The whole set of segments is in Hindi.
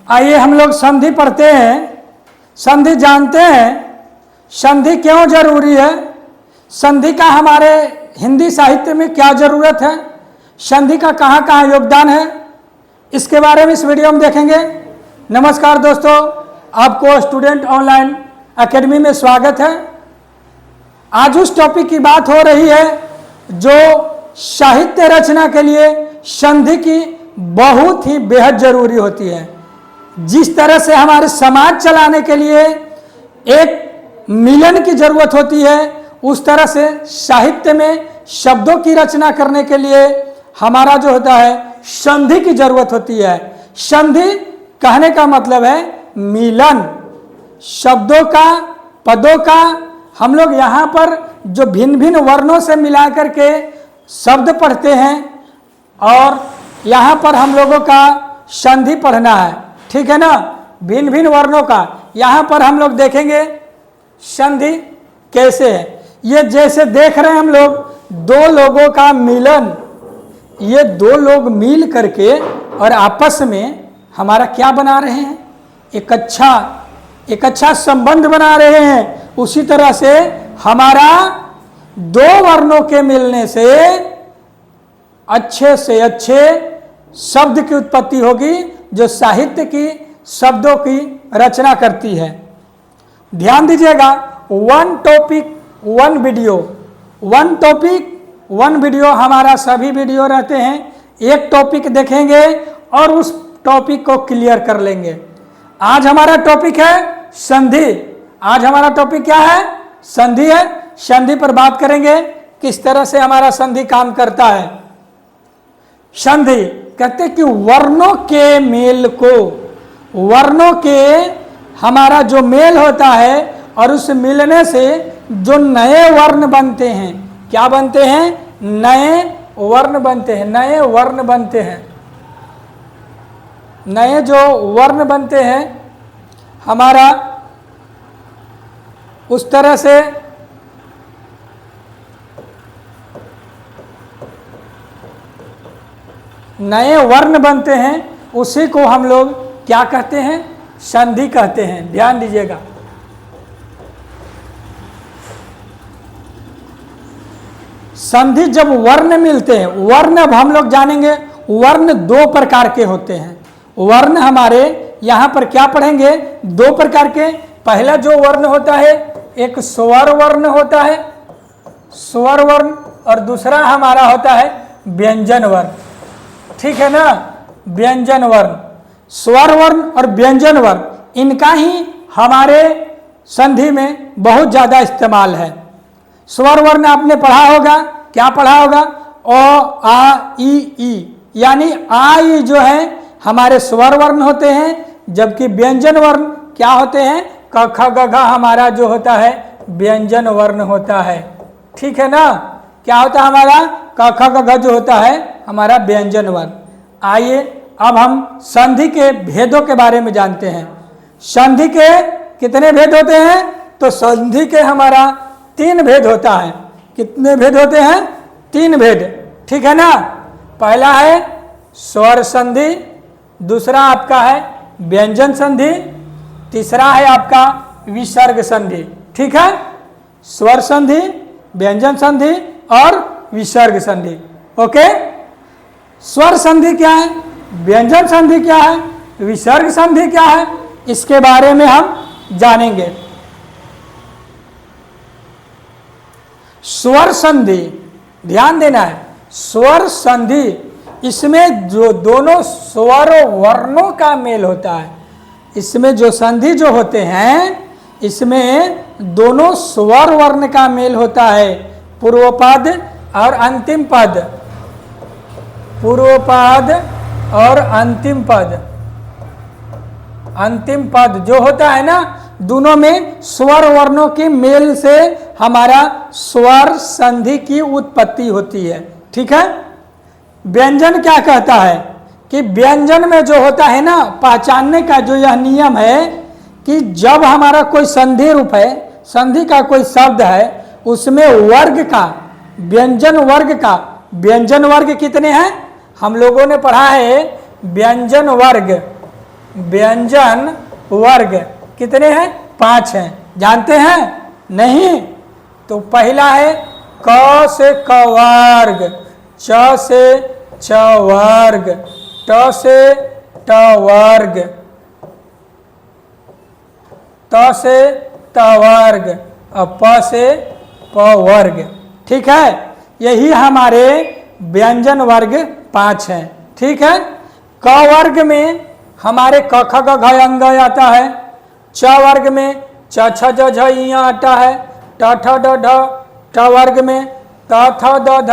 आइए हम लोग संधि पढ़ते हैं। संधि जानते हैं संधि क्यों जरूरी है, संधि का हमारे हिंदी साहित्य में क्या जरूरत है, संधि का कहाँ कहाँ योगदान है, इसके बारे में इस वीडियो में देखेंगे। नमस्कार दोस्तों, आपको स्टूडेंट ऑनलाइन एकेडमी में स्वागत है। आज उस टॉपिक की बात हो रही है जो साहित्य रचना के लिए संधि की बहुत ही बेहद जरूरी होती है। जिस तरह से हमारे समाज चलाने के लिए एक मिलन की जरूरत होती है, उस तरह से साहित्य में शब्दों की रचना करने के लिए हमारा जो होता है संधि की जरूरत होती है। संधि कहने का मतलब है मिलन, शब्दों का, पदों का। हम लोग यहाँ पर जो भिन्न भिन्न वर्णों से मिला करके शब्द पढ़ते हैं और यहाँ पर हम लोगों का संधि पढ़ना है, ठीक है ना। भिन्न भिन्न वर्णों का यहाँ पर हम लोग देखेंगे संधि कैसे है। ये जैसे देख रहे हैं हम लोग दो लोगों का मिलन, ये दो लोग मिल करके और आपस में हमारा क्या बना रहे हैं, एक अच्छा संबंध बना रहे हैं। उसी तरह से हमारा दो वर्णों के मिलने से अच्छे शब्द की उत्पत्ति होगी जो साहित्य की शब्दों की रचना करती है। ध्यान दीजिएगा, वन टॉपिक वन वीडियो हमारा सभी वीडियो रहते हैं। एक टॉपिक देखेंगे और उस टॉपिक को क्लियर कर लेंगे। आज हमारा टॉपिक है संधि। आज हमारा टॉपिक क्या है, संधि है। संधि पर बात करेंगे किस तरह से हमारा संधि काम करता है। संधि कहते कि वर्णों के मेल को, वर्णों के हमारा जो मेल होता है और उस मिलने से जो नए वर्ण बनते हैं, क्या बनते हैं, नए वर्ण बनते हैं। नए वर्ण बनते हैं, नए जो वर्ण बनते हैं हमारा, उस तरह से नए वर्ण बनते हैं, उसी को हम लोग क्या कहते हैं, संधि कहते हैं। ध्यान दीजिएगा, संधि जब वर्ण मिलते हैं, वर्ण अब हम लोग जानेंगे वर्ण दो प्रकार के होते हैं। वर्ण हमारे यहाँ पर क्या पढ़ेंगे, दो प्रकार के। पहला जो वर्ण होता है एक स्वर वर्ण होता है, स्वर वर्ण, और दूसरा हमारा होता है व्यंजन वर्ण, ठीक है ना। व्यंजन वर्ण, स्वर वर्ण और व्यंजन वर्ण, इनका ही हमारे संधि में बहुत ज़्यादा इस्तेमाल है। स्वर वर्ण आपने पढ़ा होगा, क्या पढ़ा होगा, ओ आ ई, यानी आ ई जो है हमारे स्वर वर्ण होते हैं, जबकि व्यंजन वर्ण क्या होते हैं, क ख ग घ हमारा जो होता है व्यंजन वर्ण होता है, ठीक है ना। क्या होता है हमारा, क ख ग घ जो होता है हमारा व्यंजन वर्ण। आइए अब हम संधि के भेदों के बारे में जानते हैं। संधि के कितने भेद होते हैं, तो संधि के हमारा तीन भेद होता है। कितने भेद होते हैं, तीन भेद, ठीक है ना। पहला है स्वर संधि, दूसरा आपका है व्यंजन संधि, तीसरा है आपका विसर्ग संधि, ठीक है। स्वर संधि, व्यंजन संधि और विसर्ग संधि, ओके। स्वर संधि क्या है, व्यंजन संधि क्या है, विसर्ग संधि क्या है, इसके बारे में हम जानेंगे। स्वर संधि, ध्यान देना है, स्वर संधि, इसमें जो दोनों स्वर वर्णों का मेल होता है। इसमें जो संधि जो होते हैं, इसमें दोनों स्वर वर्ण का मेल होता है। पूर्व पद और अंतिम पद, पूर्व पद और अंतिम पद, अंतिम पद जो होता है ना, दोनों में स्वर वर्णों के मेल से हमारा स्वर संधि की उत्पत्ति होती है, ठीक है। व्यंजन क्या कहता है कि व्यंजन में जो होता है ना, पहचानने का जो यह नियम है कि जब हमारा कोई संधि रूप है, संधि का कोई शब्द है, उसमें वर्ग का, व्यंजन वर्ग कितने हैं, हम लोगों ने पढ़ा है व्यंजन वर्ग, व्यंजन वर्ग कितने हैं? 5 हैं। जानते हैं? नहीं? तो पहला है क से क वर्ग, च से च वर्ग, ट से ट वर्ग, त से त वर्ग और प से प वर्ग। ठीक है, यही हमारे व्यंजन वर्ग 5 हैं। ठीक है, क वर्ग में हमारे क ख ग घ अंग आता है, च वर्ग में च छ ज झ इ आता है, ट ठ ड ढ, ट वर्ग में त थ द ध,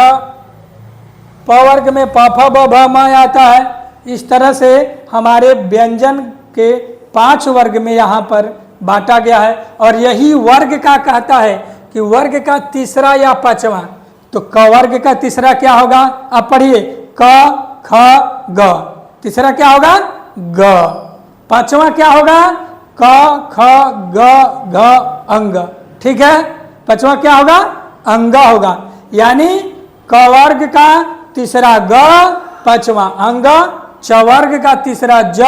प वर्ग में प फ ब भ म आता है। इस तरह से हमारे व्यंजन के 5 वर्ग में यहाँ पर बांटा गया है। और यही वर्ग का कहता है कि वर्ग का तीसरा या पांचवा। तो क वर्ग का तीसरा क्या होगा? आप पढ़िए, क ख ग, तीसरा क्या होगा? ग। पांचवा क्या होगा? क ख ग घ अंग। ठीक है, पांचवा क्या होगा? अंग होगा। यानी क वर्ग का तीसरा ग, पांचवा अंग, च वर्ग का तीसरा ज,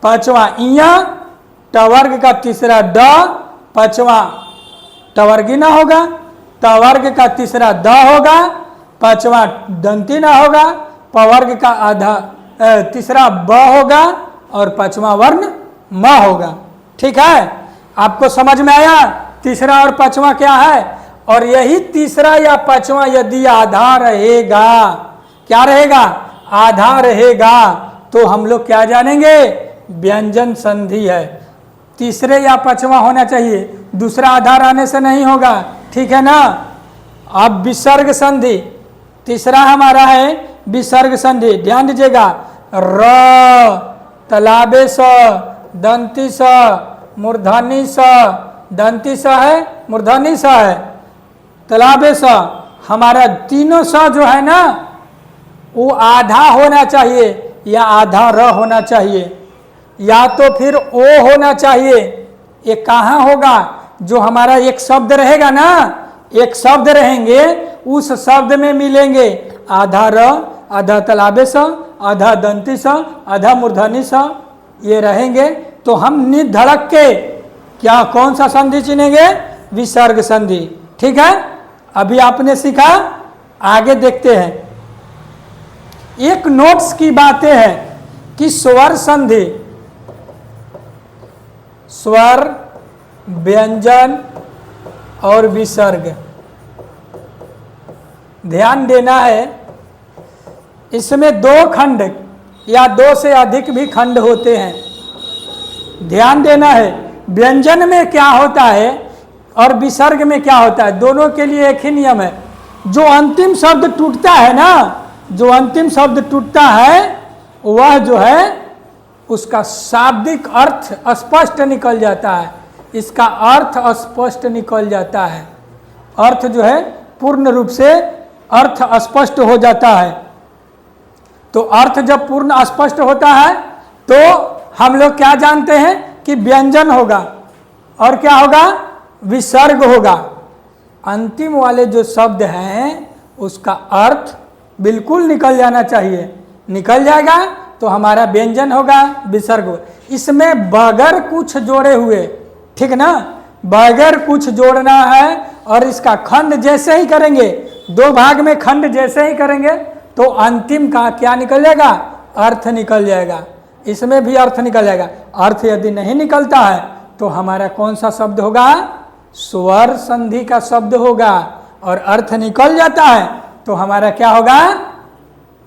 पांचवा इय, ट वर्ग का तीसरा ड, पांचवा टवर्गीना होगा, त वर्ग का तीसरा द होगा, पांचवा दंतीना होगा, प वर्ग का तीसरा ब होगा और पांचवा वर्ण म होगा। ठीक है, आपको समझ में आया तीसरा और पांचवा क्या है? और यही तीसरा या पांचवा यदि आधा रहेगा, क्या रहेगा? आधा रहेगा, तो हम लोग क्या जानेंगे? व्यंजन संधि है। तीसरे या पांचवा होना चाहिए, दूसरा आधार आने से नहीं होगा। ठीक है ना? अब विसर्ग संधि, तीसरा हमारा है विसर्ग संधि। ध्यान दीजिएगा, र, तलाबे स, दंती स, मूर्धनी स, दंती स है, मूर्धनी स है, तलाबे स, हमारा तीनों स जो है ना वो आधा होना चाहिए या आधा र होना चाहिए, या तो फिर ओ होना चाहिए। ये कहाँ होगा? जो हमारा एक शब्द रहेगा ना, एक शब्द रहेंगे, उस शब्द में मिलेंगे आधा र, आधा तलाबे स, आधा दंती स, आधा मूर्धनी स, ये रहेंगे। तो हम निधड़क के क्या कौन सा संधि चुनेंगे? विसर्ग संधि। ठीक है, अभी आपने सीखा, आगे देखते हैं। एक नोट्स की बातें हैं कि स्वर संधि, स्वर, व्यंजन और विसर्ग, ध्यान देना है। इसमें 2 खंड या 2 से अधिक भी खंड होते हैं, ध्यान देना है। व्यंजन में क्या होता है और विसर्ग में क्या होता है, दोनों के लिए एक ही नियम है। जो अंतिम शब्द टूटता है ना, जो अंतिम शब्द टूटता है वह जो है उसका शाब्दिक अर्थ स्पष्ट निकल जाता है, इसका अर्थ स्पष्ट निकल जाता है, अर्थ जो है पूर्ण रूप से अर्थ स्पष्ट हो जाता है। तो अर्थ जब पूर्ण स्पष्ट होता है तो हम लोग क्या जानते हैं कि व्यंजन होगा और क्या होगा? विसर्ग होगा। अंतिम वाले जो शब्द हैं उसका अर्थ बिल्कुल निकल जाना चाहिए, निकल जाएगा तो हमारा व्यंजन होगा, विसर्ग होगा। इसमें बगैर कुछ जोड़े हुए, ठीक ना, बगैर कुछ जोड़ना है। और इसका खंड जैसे ही करेंगे, 2 भाग में खंड जैसे ही करेंगे तो अंतिम का क्या निकल जाएगा? अर्थ निकल जाएगा। इसमें भी अर्थ निकल जाएगा। अर्थ यदि नहीं निकलता है तो हमारा कौन सा शब्द होगा? स्वर संधि का शब्द होगा। और अर्थ निकल जाता है तो हमारा क्या होगा?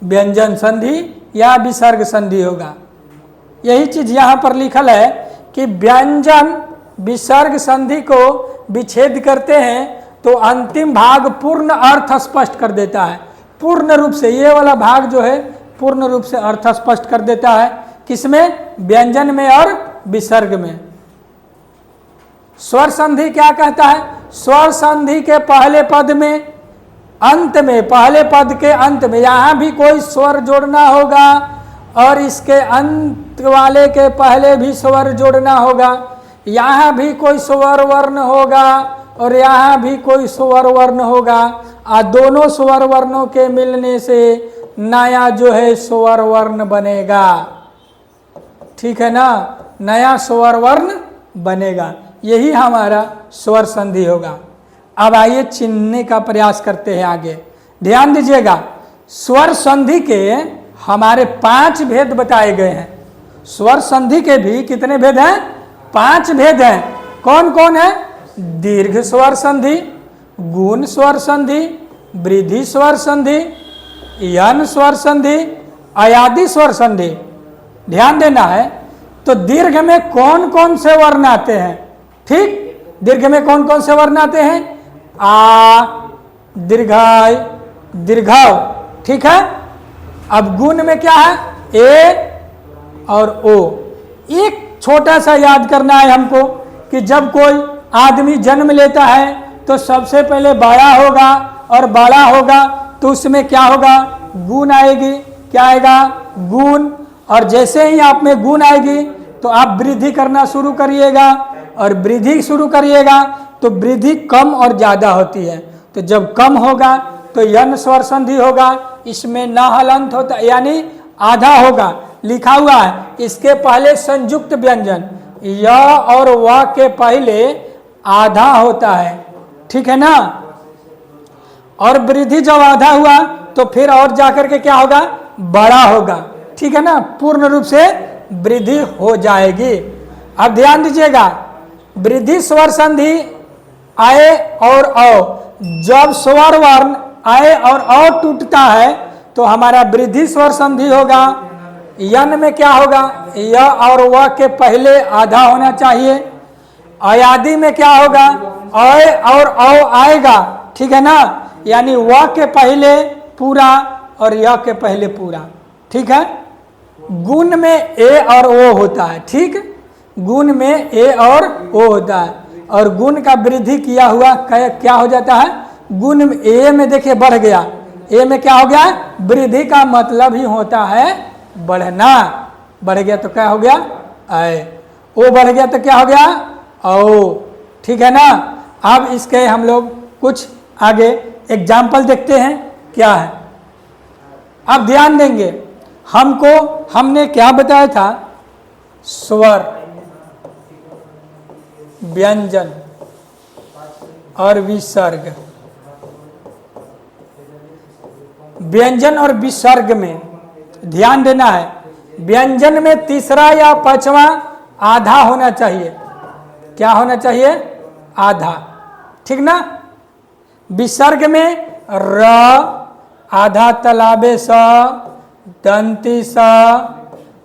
व्यंजन संधि या विसर्ग संधि होगा। यही चीज यहाँ पर लिखल है कि व्यंजन विसर्ग संधि को विच्छेद करते हैं तो अंतिम भाग पूर्ण अर्थ स्पष्ट कर देता है। पूर्ण रूप से ये वाला भाग जो है पूर्ण रूप से अर्थ स्पष्ट कर देता है। किसमें? व्यंजन में और विसर्ग में। स्वर संधि क्या कहता है? स्वर संधि के पहले पद में, अंत में, पहले पद के अंत में यहाँ भी कोई स्वर जोड़ना होगा और इसके अंत वाले के पहले भी स्वर जोड़ना होगा। यहाँ भी कोई स्वर वर्ण होगा और यहाँ भी कोई स्वर वर्ण होगा। दोनों स्वर वर्णों के मिलने से नया जो है स्वर वर्ण बनेगा। ठीक है ना, नया स्वर वर्ण बनेगा, यही हमारा स्वर संधि होगा। अब आइए चिन्हने का प्रयास करते हैं आगे। ध्यान दीजिएगा, स्वर संधि के हमारे 5 भेद बताए गए हैं। स्वर संधि के भी कितने भेद हैं? 5 भेद हैं। कौन कौन है? दीर्घ स्वर संधि, गुण स्वर संधि, वृद्धि स्वर संधि, यन स्वर संधि, अयादि स्वर संधि। ध्यान देना है। तो दीर्घ में कौन कौन से वर्ण आते हैं? ठीक, दीर्घ में कौन कौन से वर्ण आते हैं? आ, दीर्घाय, दीर्घाव। ठीक है। अब गुण में क्या है? ए और ओ। एक छोटा सा याद करना है हमको कि जब कोई आदमी जन्म लेता है तो सबसे पहले बाया होगा और बड़ा होगा, तो उसमें क्या होगा? गुण आएगी। क्या आएगा? गुण। और जैसे ही आप में गुण आएगी तो आप वृद्धि करना शुरू करिएगा, और वृद्धि शुरू करिएगा तो वृद्धि कम और ज्यादा होती है। तो जब कम होगा तो यन स्वर संधि होगा, इसमें न हलंत होता, यानी आधा होगा। लिखा हुआ है इसके पहले संयुक्त व्यंजन य और व के पहले आधा होता है। ठीक है ना। और वृद्धि जब आधा हुआ तो फिर और जाकर के क्या होगा? बड़ा होगा। ठीक है ना, पूर्ण रूप से वृद्धि हो जाएगी। अब ध्यान दीजिएगा, वृद्धि स्वर संधि आए और औ, जब स्वर वर्ण आए और औ टूटता है तो हमारा वृद्धि स्वर संधि होगा। यन में क्या होगा? य और व के पहले आधा होना चाहिए। अयादि में क्या होगा? अय और औ आएगा। ठीक है ना, यानी व के पहले पूरा और य के पहले पूरा। ठीक है। गुण में ए और ओ होता है। ठीक, गुण में ए और ओ होता है, और गुण का वृद्धि किया हुआ क्या हो जाता है? गुण में ए में देखिए बढ़ गया, ए में क्या हो गया? वृद्धि का मतलब ही होता है बढ़ना। बढ़ गया तो क्या हो गया? अय। ओ बढ़ गया तो क्या हो गया? ओ। ठीक है ना। अब इसके हम लोग कुछ आगे एग्जाम्पल देखते हैं क्या है। अब ध्यान देंगे, हमने क्या बताया था? स्वर, व्यंजन और विसर्ग। व्यंजन और विसर्ग में ध्यान देना है, व्यंजन में तीसरा या पांचवा आधा होना चाहिए। क्या होना चाहिए? आधा। ठीक ना। विसर्ग में र आधा तलाबे स, दंती स,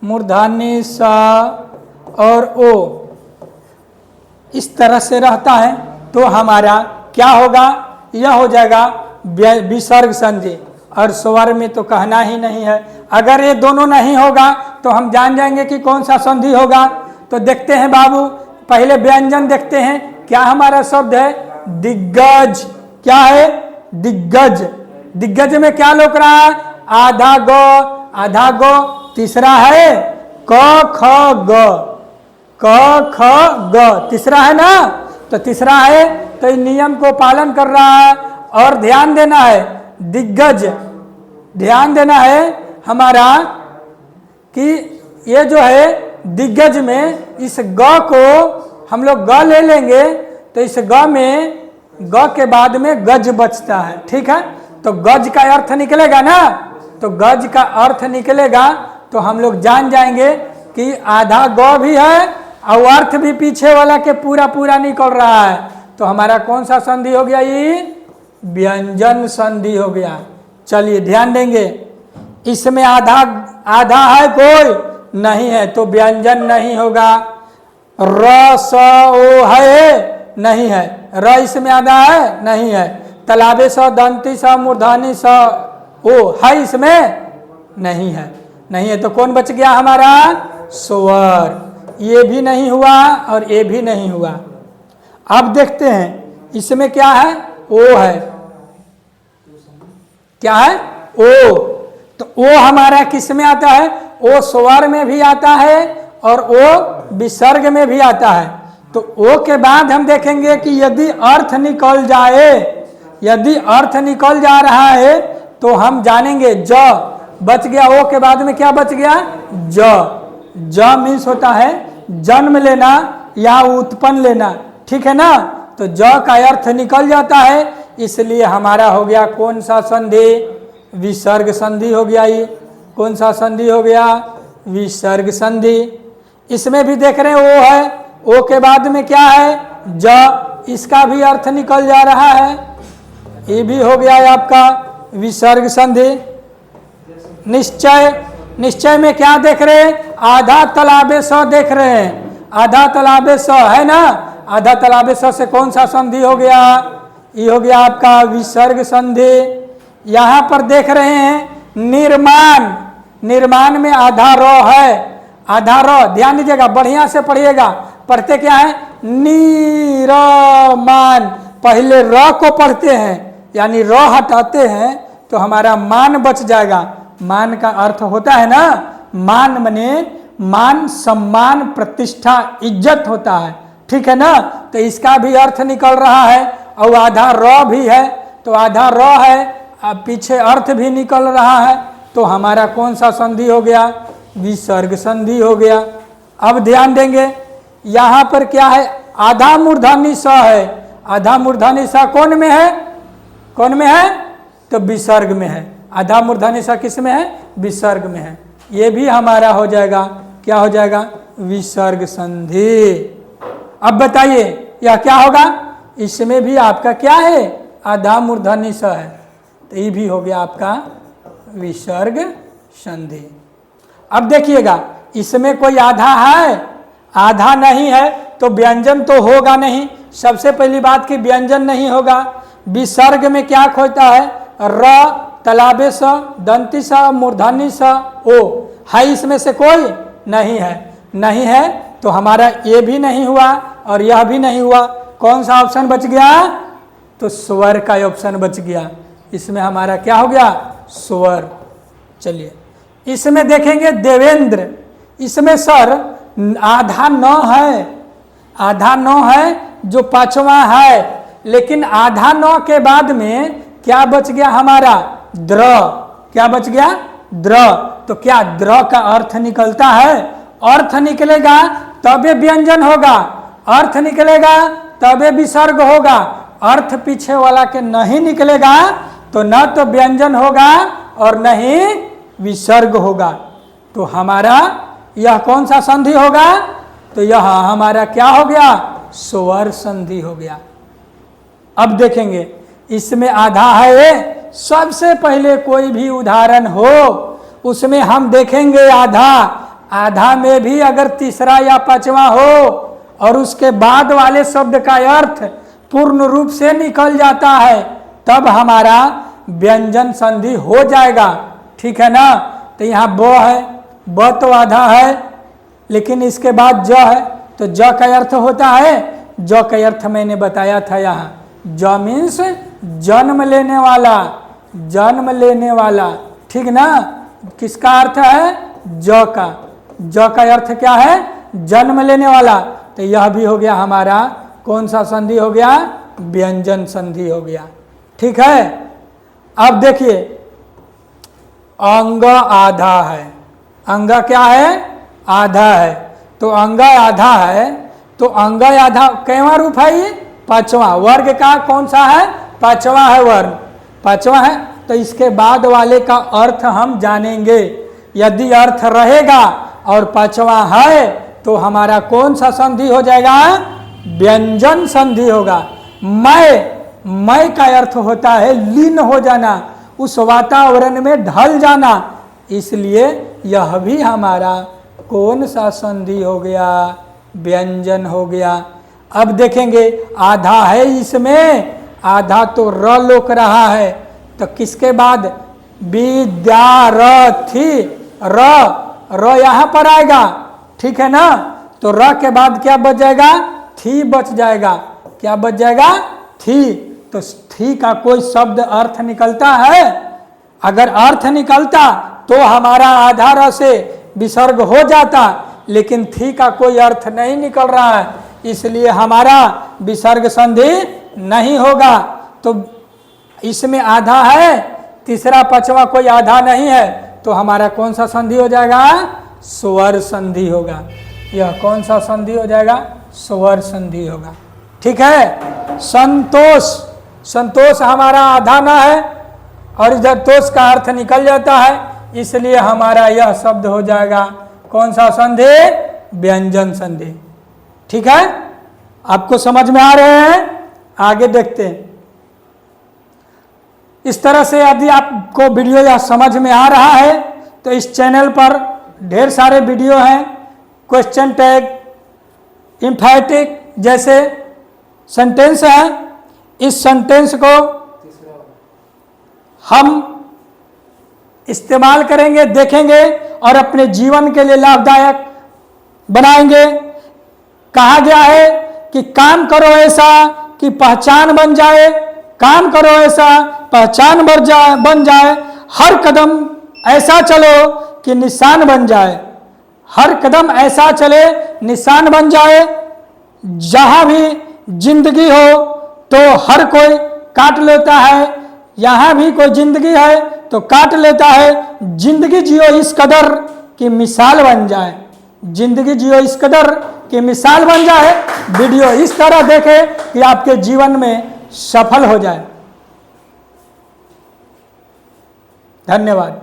मूर्धन्य स और ओ, इस तरह से रहता है। तो हमारा क्या होगा? यह हो जाएगा विसर्ग संधि। और स्वर में तो कहना ही नहीं है। अगर ये दोनों नहीं होगा तो हम जान जाएंगे कि कौन सा संधि होगा। तो देखते हैं बाबू, पहले व्यंजन देखते हैं। क्या हमारा शब्द है? दिग्गज। क्या है? दिग्गज। दिग्गज में क्या लोक रहा है? आधा गो, आधा गो। तीसरा है क ख ग, क ख ग, तीसरा है ना। तो तीसरा है, तो इस नियम को पालन कर रहा है। और ध्यान देना है, दिग्गज, ध्यान देना है हमारा कि ये जो है दिग्गज में इस ग को हम लोग ग ले लेंगे तो इस ग में ग के बाद में गज बचता है। ठीक है। तो गज का अर्थ निकलेगा ना, तो गज का अर्थ निकलेगा तो हम लोग जान जाएंगे कि आधा ग भी है और अर्थ भी पीछे वाला के पूरा पूरा निकल रहा है। तो हमारा कौन सा संधि हो गया? ये व्यंजन संधि हो गया। चलिए ध्यान देंगे, इसमें आधा आधा है कोई नहीं है तो व्यंजन नहीं होगा। र स ओ है नहीं है, र इसमें आधा है नहीं है। तलाबे स, दंती स, मूर्धन्य स ओ है इसमें नहीं है, नहीं है। तो कौन बच गया हमारा? स्वर। ये भी नहीं हुआ और ये भी नहीं हुआ। अब देखते हैं इसमें क्या है? ओ है। क्या है? ओ। तो ओ हमारा किस में आता है? ओ स्वर में भी आता है और ओ विसर्ग में भी आता है। तो ओ के बाद हम देखेंगे कि यदि अर्थ निकल जाए, यदि अर्थ निकल जा रहा है तो हम जानेंगे ज बच गया। ओ के बाद में क्या बच गया? ज। ज मीन्स होता है जन्म लेना या उत्पन्न लेना, ठीक है ना। तो ज का अर्थ निकल जाता है, इसलिए हमारा हो गया कौन सा संधि, विसर्ग संधि हो गया। ये कौन सा संधि हो गया, विसर्ग संधि। इसमें भी देख रहे हैं ओ है, ओ के बाद में क्या है, ज, इसका भी अर्थ निकल जा रहा है, ये भी हो गया है आपका विसर्ग संधि। निश्चय, निश्चय में क्या देख रहे हैं, आधा तालाबे स देख रहे हैं, आधा तालाबे स है ना, आधा तालाबे स से कौन सा संधि हो गया, ये हो गया आपका विसर्ग संधि। यहाँ पर देख रहे हैं निर्माण, निर्माण में आधा र है, आधा र, ध्यान दीजिएगा, बढ़िया से पढ़िएगा, पढ़ते क्या है, नीरमान, पहले र को पढ़ते हैं, यानी र हटाते हैं तो हमारा मान बच जाएगा। मान का अर्थ होता है ना, मान मने मान, सम्मान, प्रतिष्ठा, इज्जत होता है, ठीक है ना। तो इसका भी अर्थ निकल रहा है, और आधा र भी है, तो आधा र है, अब पीछे अर्थ भी निकल रहा है, तो हमारा कौन सा संधि हो गया, विसर्ग संधि हो गया। अब ध्यान देंगे, यहाँ पर क्या है, आधा मूर्धन्य स है, आधा मूर्धन्य स कौन में है, कौन में है, तो विसर्ग में है। आधा मूर्धन्य स किस में है, विसर्ग में है। ये भी हमारा हो जाएगा, क्या हो जाएगा, विसर्ग संधि। अब बताइए यह क्या होगा, इसमें भी आपका क्या है, आधा मूर्धन्य स है, तो ये भी हो गया आपका विसर्ग संधि। अब देखिएगा, इसमें कोई आधा है, आधा नहीं है तो व्यंजन तो होगा नहीं, सबसे पहली बात कि व्यंजन नहीं होगा। विसर्ग में क्या खोजता है, र, तालाबे स, दंती स, मूर्धन्य स, ओ, है इसमें से कोई नहीं है, नहीं है तो हमारा ये भी नहीं हुआ और यह भी नहीं हुआ। कौन सा ऑप्शन बच गया, तो स्वर का ऑप्शन बच गया, इसमें हमारा क्या हो गया, स्वर। चलिए इसमें देखेंगे देवेंद्र, इसमें सर आधा न है, आधा न है जो पांचवा है, लेकिन आधा न के बाद में क्या बच गया हमारा, द्र, क्या बच गया, द्र। तो क्या द्र का अर्थ निकलता है, अर्थ निकलेगा तबे व्यंजन होगा, अर्थ निकलेगा तबे विसर्ग होगा, अर्थ पीछे वाला के नहीं निकलेगा तो न तो व्यंजन होगा और न ही विसर्ग होगा। तो हमारा यह कौन सा संधि होगा, तो यह हमारा क्या हो गया, स्वर संधि हो गया। अब देखेंगे इसमें आधा है, सबसे पहले कोई भी उदाहरण हो उसमें हम देखेंगे आधा, आधा में भी अगर तीसरा या पांचवा हो और उसके बाद वाले शब्द का अर्थ पूर्ण रूप से निकल जाता है, तब हमारा व्यंजन संधि हो जाएगा, ठीक है ना। तो यहाँ ब है, ब तो आधा है, लेकिन इसके बाद ज है, तो ज का अर्थ होता है, ज का अर्थ मैंने बताया था यहाँ, ज मीन्स जन्म लेने वाला, जन्म लेने वाला, ठीक ना। किसका अर्थ है, ज का, ज का अर्थ क्या है, जन्म लेने वाला। तो यह भी हो गया हमारा कौन सा संधि हो गया, व्यंजन संधि हो गया, ठीक है। अब देखिए अंग आधा है, अंग क्या है, आधा है, तो अंग आधा है, तो अंग आधा कैवा रूप है, ये पांचवा, वर्ग का कौन सा है, पांचवा है वर्ग, पांचवा है। तो इसके बाद वाले का अर्थ हम जानेंगे, यदि अर्थ रहेगा और पांचवा है तो हमारा कौन सा संधि हो जाएगा, व्यंजन संधि होगा। मैं का अर्थ होता है लीन हो जाना, उस वातावरण में ढल जाना, इसलिए यह भी हमारा कौन सा संधि हो गया, व्यंजन हो गया। अब देखेंगे आधा है इसमें, आधा तो र लोक रहा है, तो किसके बाद, विद्यार्थी, र यहाँ पर आएगा, ठीक है ना। तो र के बाद क्या बच जाएगा, थी बच जाएगा, क्या बच जाएगा, थी। तो थी का कोई शब्द अर्थ निकलता है, अगर अर्थ निकलता तो हमारा आधा र से विसर्ग हो जाता, लेकिन थी का कोई अर्थ नहीं निकल रहा है, इसलिए हमारा विसर्ग संधि नहीं होगा। तो इसमें आधा है, तीसरा पांचवा कोई आधा नहीं है, तो हमारा कौन सा संधि हो जाएगा, स्वर संधि होगा। यह कौन सा संधि हो जाएगा? स्वर संधि होगा। ठीक है। संतोष, संतोष हमारा आधा ना है और इधर तोष का अर्थ निकल जाता है, इसलिए हमारा यह शब्द हो जाएगा कौन सा संधि? व्यंजन संधि। ठीक है, आपको समझ में आ रहे हैं? आगे देखते हैं। इस तरह से यदि आपको वीडियो यह समझ में आ रहा है तो इस चैनल पर ढेर सारे वीडियो हैं, क्वेश्चन टैग, एम्फैटिक जैसे सेंटेंस है। इस सेंटेंस को हम इस्तेमाल करेंगे, देखेंगे और अपने जीवन के लिए लाभदायक बनाएंगे। कहा गया है कि काम करो ऐसा कि पहचान बन जाए, काम करो ऐसा पहचान बन जाए, हर कदम ऐसा चलो कि निशान बन जाए, हर कदम ऐसा चले निशान बन जाए। जहां भी जिंदगी हो तो हर कोई काट लेता है, यहां भी कोई जिंदगी है तो काट लेता है। जिंदगी जियो इस कदर कि मिसाल बन जाए, जिंदगी जियो इस कदर कि मिसाल बन जाए। वीडियो इस तरह देखें कि आपके जीवन में सफल हो जाए। धन्यवाद।